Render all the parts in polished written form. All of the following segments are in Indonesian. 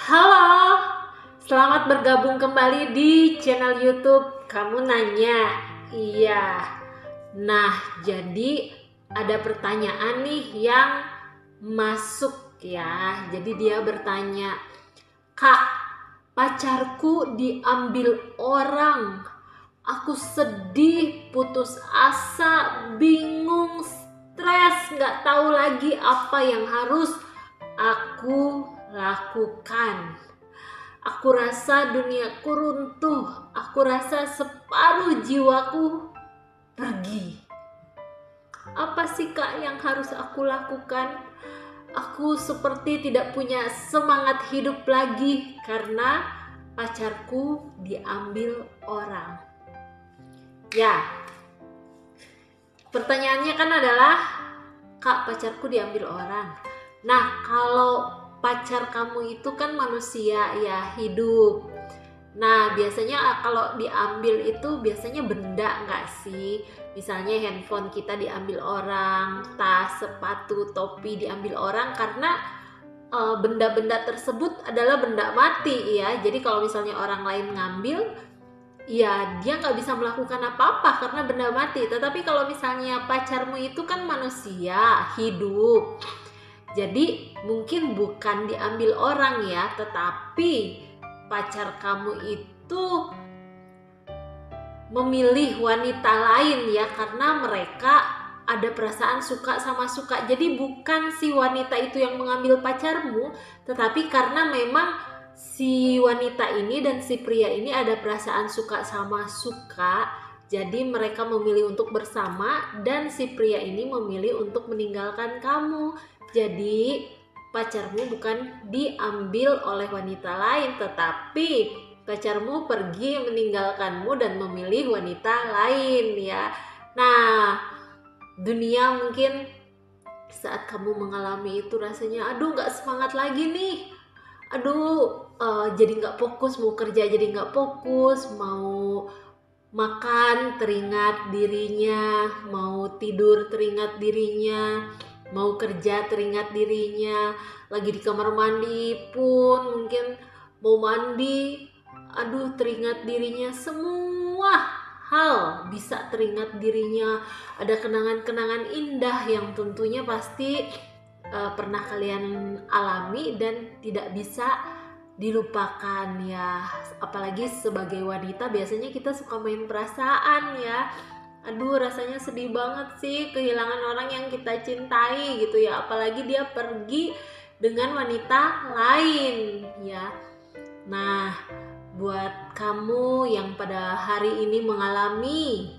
Halo, selamat bergabung kembali di channel YouTube Kamu Nanya. Iya. Nah, jadi ada pertanyaan nih yang masuk ya. Jadi dia bertanya, "Kak, pacarku diambil orang. Aku sedih, putus asa, bingung, stres, nggak tahu lagi apa yang harus aku lakukan. Aku rasa duniaku runtuh. Aku rasa separuh jiwaku pergi. Apa sih Kak yang harus aku lakukan? Aku seperti tidak punya semangat hidup lagi karena pacarku diambil orang." Ya, pertanyaannya kan adalah, "Kak, pacarku diambil orang." Nah, kalau pacar kamu itu kan manusia ya, hidup. Nah, biasanya kalau diambil itu biasanya benda nggak sih? Misalnya handphone kita diambil orang, tas, sepatu, topi diambil orang karena benda-benda tersebut adalah benda mati ya. Jadi kalau misalnya orang lain ngambil, ya dia nggak bisa melakukan apa-apa karena benda mati. Tetapi kalau misalnya pacarmu itu kan manusia, hidup. Jadi mungkin bukan diambil orang ya, tetapi pacar kamu itu memilih wanita lain ya karena mereka ada perasaan suka sama suka. Jadi bukan si wanita itu yang mengambil pacarmu, tetapi karena memang si wanita ini dan si pria ini ada perasaan suka sama suka, jadi mereka memilih untuk bersama dan si pria ini memilih untuk meninggalkan kamu. Jadi pacarmu bukan diambil oleh wanita lain, tetapi pacarmu pergi meninggalkanmu dan memilih wanita lain ya. Nah, dunia mungkin saat kamu mengalami itu rasanya aduh gak semangat lagi nih. Aduh jadi gak fokus, mau kerja jadi gak fokus, mau makan teringat dirinya, mau tidur teringat dirinya, mau kerja teringat dirinya, lagi di kamar mandi pun mungkin mau mandi, aduh teringat dirinya, semua hal bisa teringat dirinya. Ada kenangan-kenangan indah yang tentunya pasti pernah kalian alami dan tidak bisa dilupakan ya. Apalagi sebagai wanita biasanya kita suka main perasaan ya. Aduh rasanya sedih banget sih kehilangan orang yang kita cintai gitu ya, apalagi dia pergi dengan wanita lain ya. Nah, buat kamu yang pada hari ini mengalami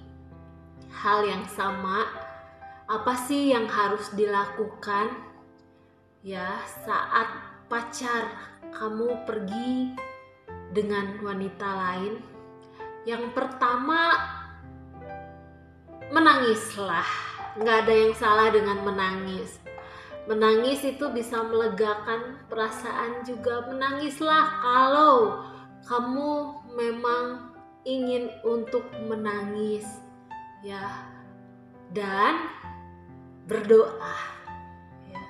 hal yang sama, apa sih yang harus dilakukan ya saat pacar kamu pergi dengan wanita lain? Yang pertama, menangislah. Nggak ada yang salah dengan menangis. Menangis itu bisa melegakan perasaan juga. Menangislah kalau kamu memang ingin untuk menangis ya. Dan berdoa ya.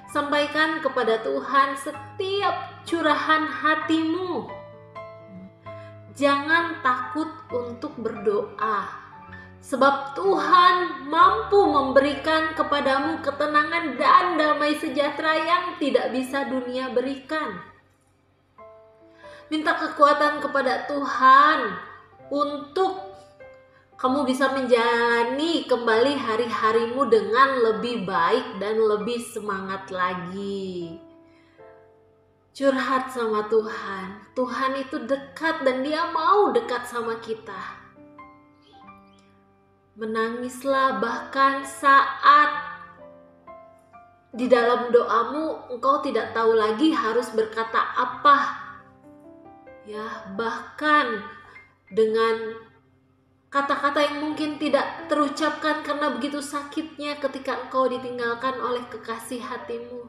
Sampaikan kepada Tuhan setiap curahan hatimu. Jangan takut untuk berdoa, sebab Tuhan mampu memberikan kepadamu ketenangan dan damai sejahtera yang tidak bisa dunia berikan. Minta kekuatan kepada Tuhan untuk kamu bisa menjalani kembali hari-harimu dengan lebih baik dan lebih semangat lagi. Curhat sama Tuhan. Tuhan itu dekat dan Dia mau dekat sama kita. Menangislah bahkan saat di dalam doamu engkau tidak tahu lagi harus berkata apa. Ya, bahkan dengan kata-kata yang mungkin tidak terucapkan karena begitu sakitnya ketika engkau ditinggalkan oleh kekasih hatimu.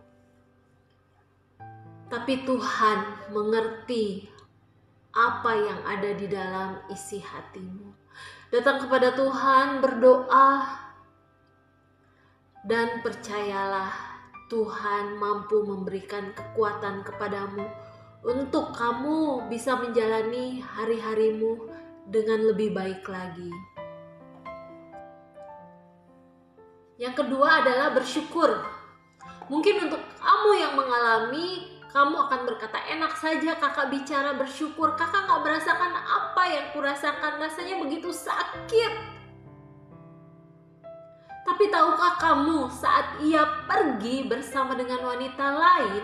Tapi Tuhan mengerti apa yang ada di dalam isi hatimu. Datang kepada Tuhan, berdoa, dan percayalah Tuhan mampu memberikan kekuatan kepadamu untuk kamu bisa menjalani hari-harimu dengan lebih baik lagi. Yang kedua adalah bersyukur. Mungkin untuk kamu yang mengalami, kamu akan berkata, enak saja kakak bicara bersyukur, kakak gak merasakan apa yang kurasakan, rasanya begitu sakit. Tapi tahukah kamu, saat ia pergi bersama dengan wanita lain,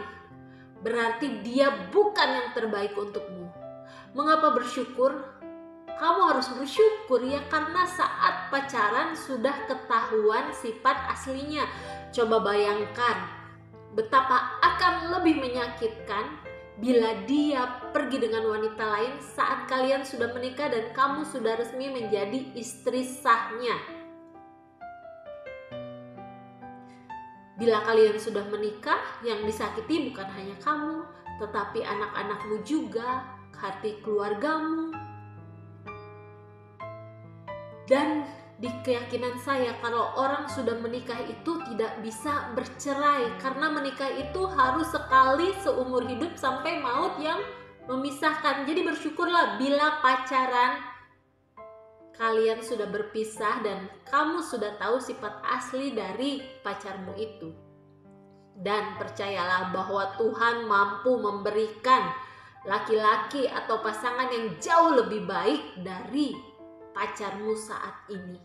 berarti dia bukan yang terbaik untukmu. Mengapa bersyukur? Kamu harus bersyukur ya, karena saat pacaran sudah ketahuan sifat aslinya. Coba bayangkan betapa akan lebih menyakitkan bila dia pergi dengan wanita lain saat kalian sudah menikah dan kamu sudah resmi menjadi istri sahnya. Bila kalian sudah menikah, yang disakiti bukan hanya kamu, tetapi anak-anakmu juga, hati keluargamu. Dan di keyakinan saya, kalau orang sudah menikah itu tidak bisa bercerai, karena menikah itu harus sekali seumur hidup sampai maut yang memisahkan. Jadi bersyukurlah bila pacaran kalian sudah berpisah dan kamu sudah tahu sifat asli dari pacarmu itu. Dan percayalah bahwa Tuhan mampu memberikan laki-laki atau pasangan yang jauh lebih baik dari pacarmu saat ini.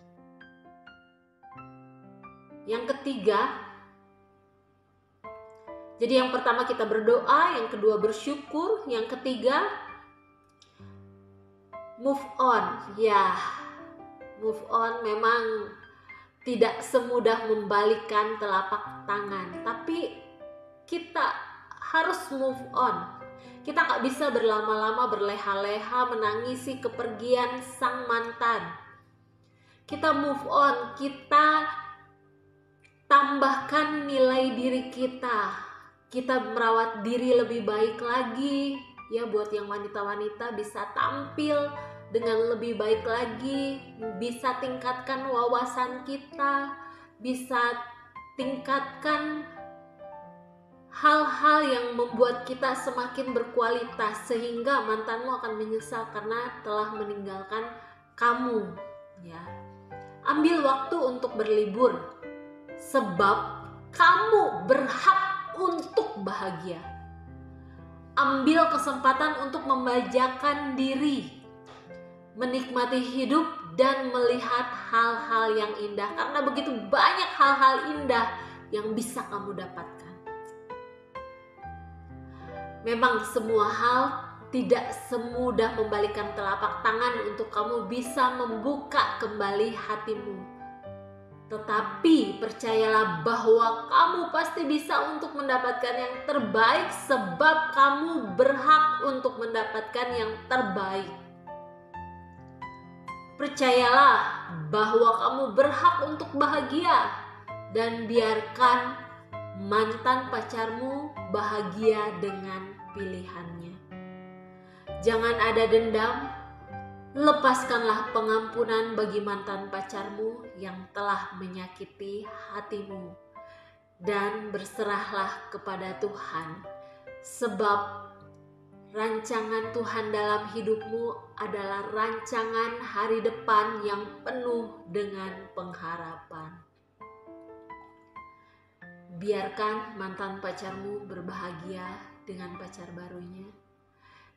Yang ketiga, jadi yang pertama kita berdoa, yang kedua bersyukur, yang ketiga move on. Ya, move on memang tidak semudah membalikkan telapak tangan, tapi kita harus move on. Kita gak bisa berlama-lama berleha-leha menangisi kepergian sang mantan. Kita move on, kita tambahkan nilai diri kita. Kita merawat diri lebih baik lagi. Ya, buat yang wanita-wanita bisa tampil dengan lebih baik lagi, bisa tingkatkan wawasan kita, bisa tingkatkan hal-hal yang membuat kita semakin berkualitas, sehingga mantanmu akan menyesal karena telah meninggalkan kamu. Ya, ambil waktu untuk berlibur, sebab kamu berhak untuk bahagia. Ambil kesempatan untuk membahagiakan diri, menikmati hidup dan melihat hal-hal yang indah, karena begitu banyak hal-hal indah yang bisa kamu dapatkan. Memang semua hal tidak semudah membalikkan telapak tangan untuk kamu bisa membuka kembali hatimu. Tetapi percayalah bahwa kamu pasti bisa untuk mendapatkan yang terbaik, sebab kamu berhak untuk mendapatkan yang terbaik. Percayalah bahwa kamu berhak untuk bahagia, dan biarkan mantan pacarmu bahagia dengan pilihannya. Jangan ada dendam, lepaskanlah pengampunan bagi mantan pacarmu yang telah menyakiti hatimu, dan berserahlah kepada Tuhan, sebab rancangan Tuhan dalam hidupmu adalah rancangan hari depan yang penuh dengan pengharapan. Biarkan mantan pacarmu berbahagia dengan pacar barunya,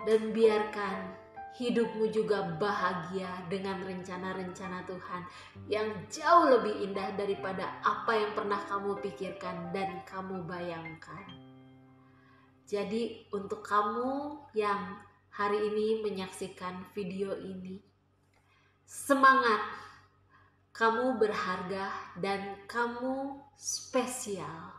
dan biarkan hidupmu juga bahagia dengan rencana-rencana Tuhan yang jauh lebih indah daripada apa yang pernah kamu pikirkan dan kamu bayangkan. Jadi untuk kamu yang hari ini menyaksikan video ini, semangat, kamu berharga dan kamu spesial.